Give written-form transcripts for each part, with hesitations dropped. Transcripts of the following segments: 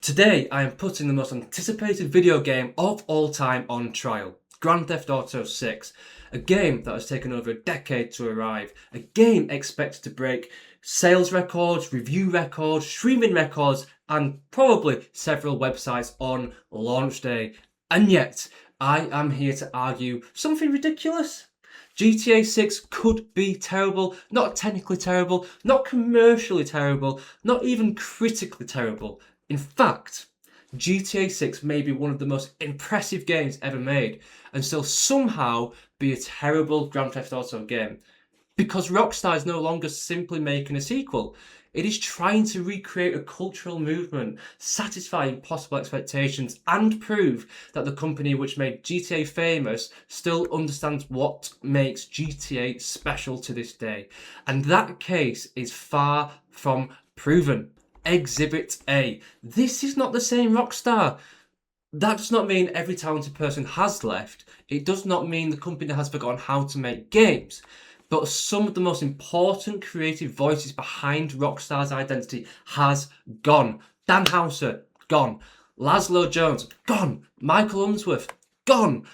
Today I am putting the most anticipated video game of all time on trial, Grand Theft Auto 6, a game that has taken over a decade to arrive, a game expected to break sales records, review records, streaming records, and probably several websites on launch day. And yet, I am here to argue something ridiculous. GTA 6 could be terrible, not technically terrible, not commercially terrible, not even critically terrible. In fact, GTA 6 may be one of the most impressive games ever made and still somehow be a terrible Grand Theft Auto game. Because Rockstar is no longer simply making a sequel. It is trying to recreate a cultural movement, satisfy impossible expectations, and prove that the company which made GTA famous still understands what makes GTA special to this day. And that case is far from proven. Exhibit A. This is not the same Rockstar. That does not mean every talented person has left. It does not mean the company has forgotten how to make games. But some of the most important creative voices behind Rockstar's identity has gone. Dan Houser, gone. Lazlow Jones, gone. Michael Unsworth, gone.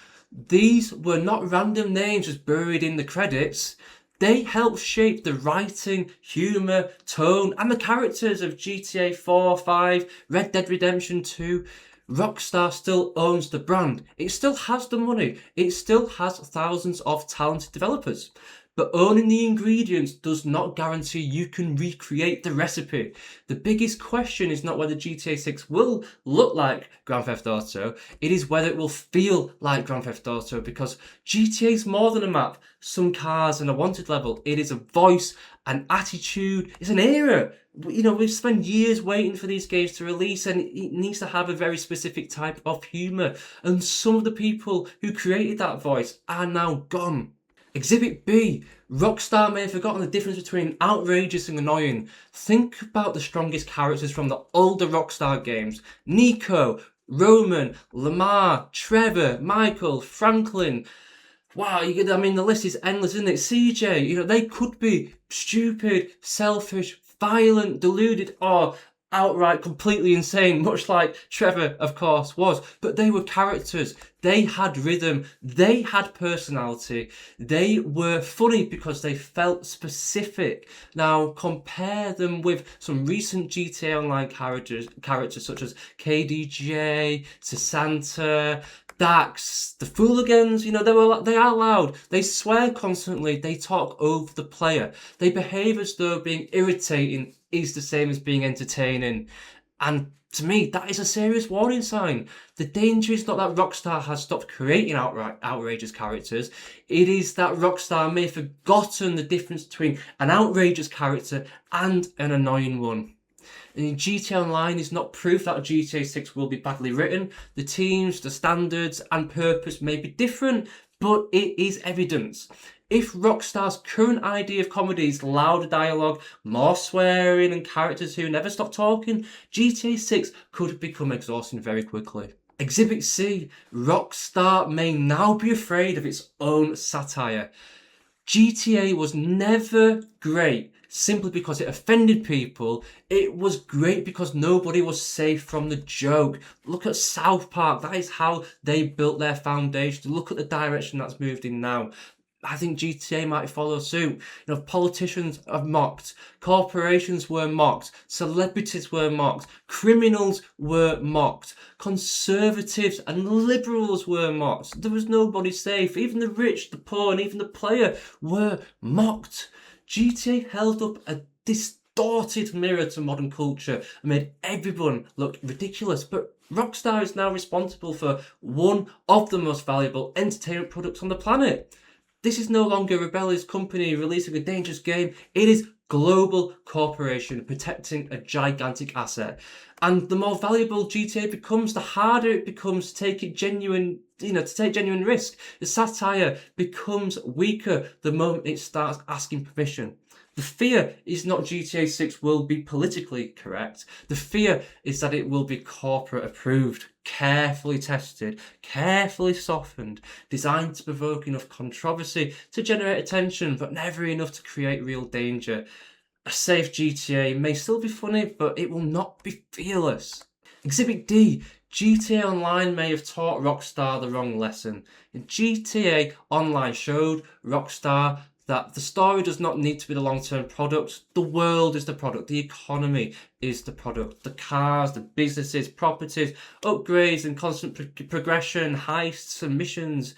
These were not random names just buried in the credits. They helped shape the writing, humour, tone, and the characters of GTA 4, 5, Red Dead Redemption 2. Rockstar still owns the brand. It still has the money. It still has thousands of talented developers. But owning the ingredients does not guarantee you can recreate the recipe. The biggest question is not whether GTA 6 will look like Grand Theft Auto, it is whether it will feel like Grand Theft Auto, because GTA is more than a map, some cars and a wanted level. It is a voice, an attitude, it's an era. You know, we've spent years waiting for these games to release, and it needs to have a very specific type of humour. And some of the people who created that voice are now gone. Exhibit B. Rockstar may have forgotten the difference between outrageous and annoying. Think about the strongest characters from the older Rockstar games. Nico, Roman, Lamar, Trevor, Michael, Franklin. Wow, the list is endless, isn't it? CJ, they could be stupid, selfish, violent, deluded, or outright completely insane, much like Trevor, of course, was. But they were characters. They had rhythm. They had personality. They were funny because they felt specific. Now, compare them with some recent GTA Online characters such as KDJ, Sasanta, Dax, the Fooligans. They are loud. They swear constantly. They talk over the player. They behave as though being irritating is the same as being entertaining. And to me, that is a serious warning sign. The danger is not that Rockstar has stopped creating outrageous characters. It is that Rockstar may have forgotten the difference between an outrageous character and an annoying one. And GTA Online is not proof that GTA 6 will be badly written. The teams, the standards, and purpose may be different, but it is evidence. If Rockstar's current idea of comedy is louder dialogue, more swearing, and characters who never stop talking, GTA 6 could become exhausting very quickly. Exhibit C. Rockstar may now be afraid of its own satire. GTA was never great simply because it offended people. It was great because nobody was safe from the joke. Look at South Park. That is how they built their foundation. Look at the direction that's moved in now. I think GTA might follow suit. Politicians are mocked, corporations were mocked, celebrities were mocked, criminals were mocked, conservatives and liberals were mocked. There was nobody safe. Even the rich, the poor, and even the player were mocked. GTA held up a distorted mirror to modern culture and made everyone look ridiculous. But Rockstar is now responsible for one of the most valuable entertainment products on the planet. This is no longer a rebellious company releasing a dangerous game. It is global corporation protecting a gigantic asset. And the more valuable GTA becomes, the harder it becomes to take genuine risk. The satire becomes weaker the moment it starts asking permission. The fear is not GTA 6 will be politically correct. The fear is that it will be corporate approved, carefully tested, carefully softened, designed to provoke enough controversy to generate attention, but never enough to create real danger. A safe GTA may still be funny, but it will not be fearless. Exhibit D. GTA Online may have taught Rockstar the wrong lesson. GTA Online showed Rockstar that the story does not need to be the long-term product. The world is the product. The economy is the product. The cars, the businesses, properties, upgrades and constant progression, heists and missions.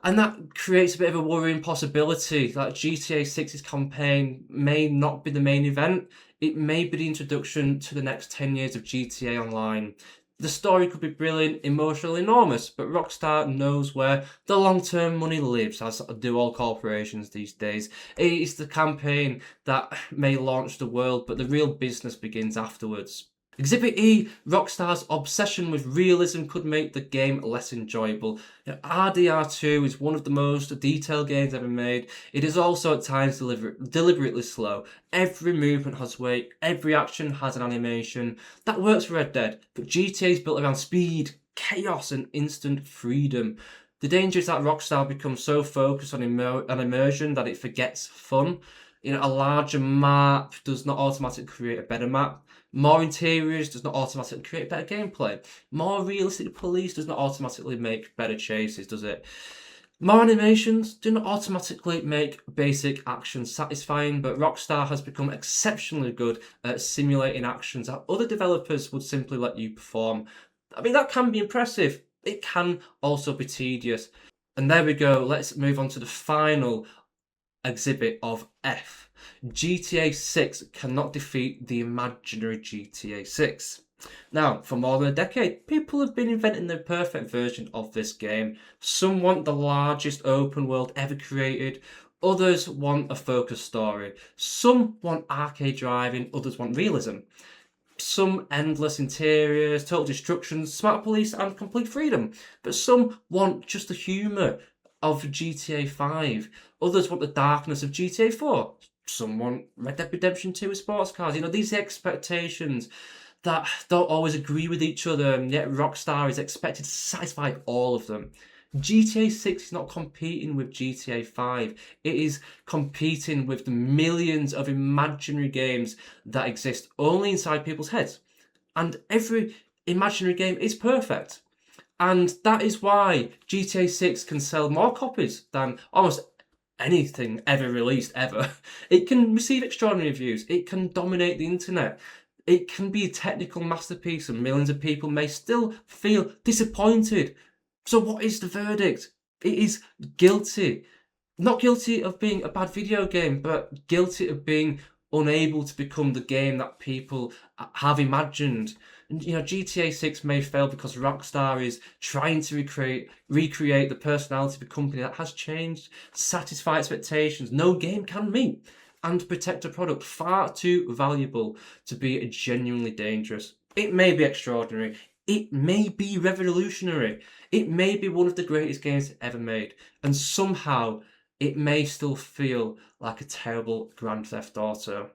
And that creates a bit of a worrying possibility that GTA 6's campaign may not be the main event. It may be the introduction to the next 10 years of GTA Online. The story could be brilliant, emotional, enormous, but Rockstar knows where the long-term money lives, as do all corporations these days. It is the campaign that may launch the world, but the real business begins afterwards. Exhibit E. Rockstar's obsession with realism could make the game less enjoyable. RDR2 is one of the most detailed games ever made. It is also at times deliberately slow. Every movement has weight, every action has an animation. That works for Red Dead, but GTA is built around speed, chaos and instant freedom. The danger is that Rockstar becomes so focused on immersion that it forgets fun. A larger map does not automatically create a better map. More interiors does not automatically create better gameplay. More realistic police does not automatically make better chases, does it? More animations do not automatically make basic action satisfying, but Rockstar has become exceptionally good at simulating actions that other developers would simply let you perform. That can be impressive. It can also be tedious. And there we go. Let's move on to the final exhibit of F. GTA 6 cannot defeat the imaginary GTA 6. Now, for more than a decade, people have been inventing the perfect version of this game. Some want the largest open world ever created. Others want a focused story. Some want arcade driving. Others want realism. Some endless interiors, total destruction, smart police, and complete freedom. But some want just the humour of GTA 5. Others want the darkness of GTA 4. Some want Red Dead Redemption 2 with sports cars. These expectations that don't always agree with each other, and yet Rockstar is expected to satisfy all of them. GTA 6 is not competing with GTA 5. It is competing with the millions of imaginary games that exist only inside people's heads. And every imaginary game is perfect. And that is why GTA 6 can sell more copies than almost anything ever released ever. It can receive extraordinary reviews. It can dominate the internet. It can be a technical masterpiece and millions of people may still feel disappointed. So what is the verdict? It is guilty. Not guilty of being a bad video game, but guilty of being unable to become the game that people have imagined. GTA 6 may fail because Rockstar is trying to recreate the personality of a company that has changed, satisfy expectations no game can meet, and protect a product far too valuable to be genuinely dangerous. It may be extraordinary. It may be revolutionary. It may be one of the greatest games ever made. And somehow, it may still feel like a terrible Grand Theft Auto.